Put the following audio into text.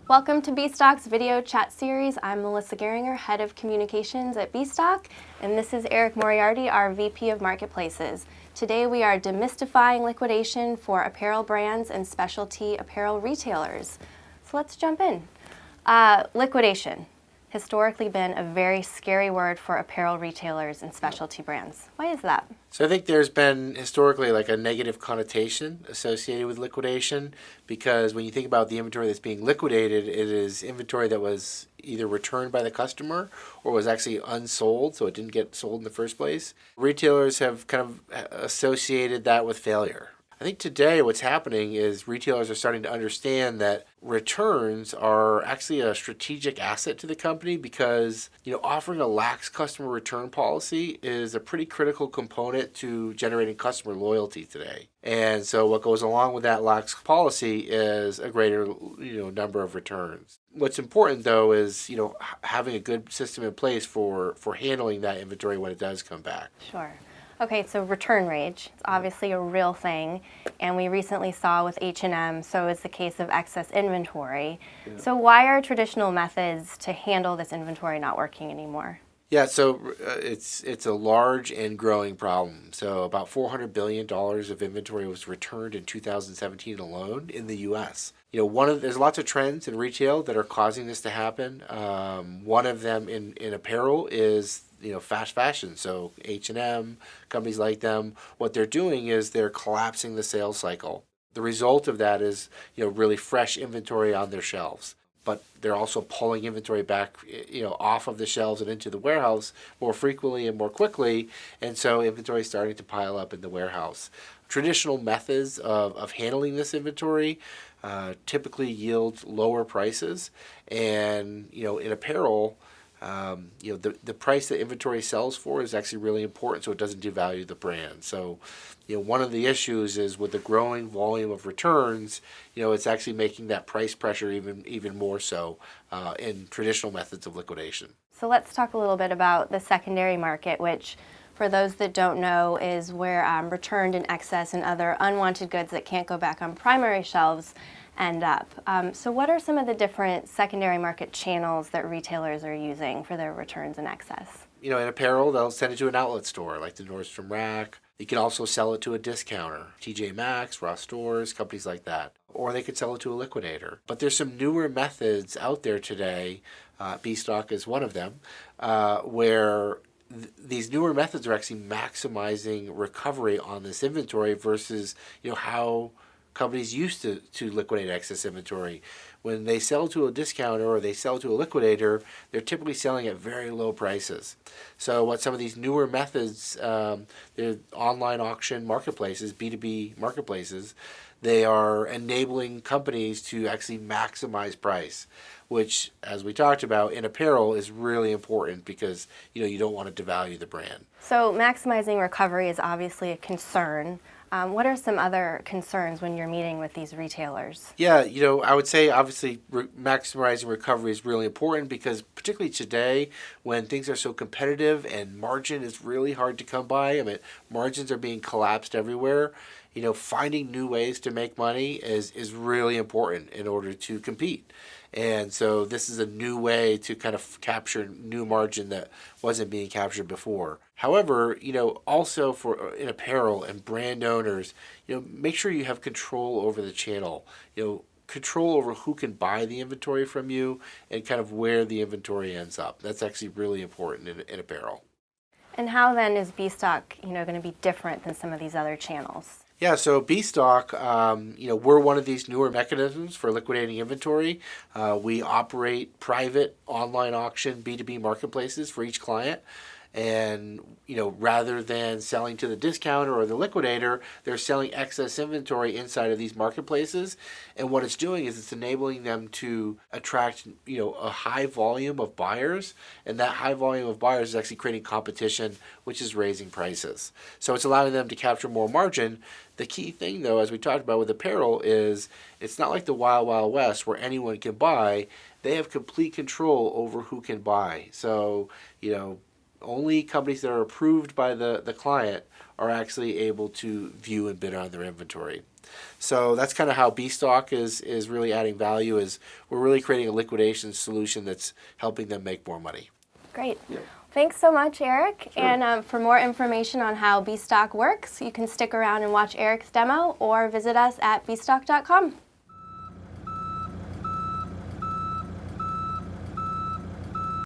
Welcome to BeeStock's video chat series. I'm Melissa Geringer, Head of Communications at BeeStock, and this is Eric Moriarty, our VP of Marketplaces. Today we are demystifying liquidation for apparel brands and specialty apparel retailers. So let's jump in. Liquidation. Historically been a very scary word for apparel retailers and specialty brands. Why is that? So I think there's been historically like a negative connotation associated with liquidation, because when you think about the inventory that's being liquidated, it is inventory that was either returned by the customer or was actually unsold, so it didn't get sold in the first place. Retailers have kind of associated that with failure. I think today what's happening is retailers are starting to understand that returns are actually a strategic asset to the company, because offering a lax customer return policy is a pretty critical component to generating customer loyalty today. And so what goes along with that lax policy is a greater number of returns. What's important though is having a good system in place for handling that inventory when it does come back. Sure. Okay, so return rage, it's obviously a real thing, and we recently saw with H&M, so it's the case of excess inventory. Yeah. So why are traditional methods to handle this inventory not working anymore? Yeah, so it's a large and growing problem. So about $400 billion of inventory was returned in 2017 alone in the U.S. There's lots of trends in retail that are causing this to happen. One of them in apparel is fast fashion. So H&M, companies like them, what they're doing is they're collapsing the sales cycle. The result of that is really fresh inventory on their shelves. But they're also pulling inventory back, off of the shelves and into the warehouse more frequently and more quickly, and so inventory is starting to pile up in the warehouse. Traditional methods of handling this inventory typically yield lower prices, and in apparel, the price that inventory sells for is actually really important, so it doesn't devalue the brand. So, one of the issues is with the growing volume of returns, it's actually making that price pressure even more so in traditional methods of liquidation. So let's talk a little bit about the secondary market, which, for those that don't know, is where returned in excess and other unwanted goods that can't go back on primary shelves end up. So what are some of the different secondary market channels that retailers are using for their returns in excess? In apparel, they'll send it to an outlet store like the Nordstrom Rack. You can also sell it to a discounter, TJ Maxx, Ross Stores, companies like that. Or they could sell it to a liquidator. But there's some newer methods out there today, BeeStock is one of them, where these newer methods are actually maximizing recovery on this inventory versus how companies used to liquidate excess inventory. When they sell to a discounter or they sell to a liquidator, they're typically selling at very low prices. So what some of these newer methods, they're online auction marketplaces, B2B marketplaces, they are enabling companies to actually maximize price, which, as we talked about, in apparel is really important because you don't want to devalue the brand. So maximizing recovery is obviously a concern. What are some other concerns when you're meeting with these retailers? Yeah, I would say obviously maximizing recovery is really important, because particularly today when things are so competitive and margin is really hard to come by, margins are being collapsed everywhere. Finding new ways to make money is really important in order to compete. And so this is a new way to kind of capture new margin that wasn't being captured before. However, also for in apparel and brand owners, make sure you have control over the channel. Control over who can buy the inventory from you and kind of where the inventory ends up. That's actually really important in apparel. And how then is BeeStock, going to be different than some of these other channels? Yeah, so BeeStock, we're one of these newer mechanisms for liquidating inventory. We operate private online auction B2B marketplaces for each client. And, rather than selling to the discounter or the liquidator, they're selling excess inventory inside of these marketplaces. And what it's doing is it's enabling them to attract, a high volume of buyers. And that high volume of buyers is actually creating competition, which is raising prices. So it's allowing them to capture more margin. The key thing, though, as we talked about with apparel, is it's not like the Wild Wild West where anyone can buy. They have complete control over who can buy. So, only companies that are approved by the client are actually able to view and bid on their inventory. So that's kind of how BeeStock is really adding value. Is we're really creating a liquidation solution that's helping them make more money. Great. Yeah. Thanks so much, Eric. Sure. And for more information on how BeeStock works, you can stick around and watch Eric's demo or visit us at bstock.com.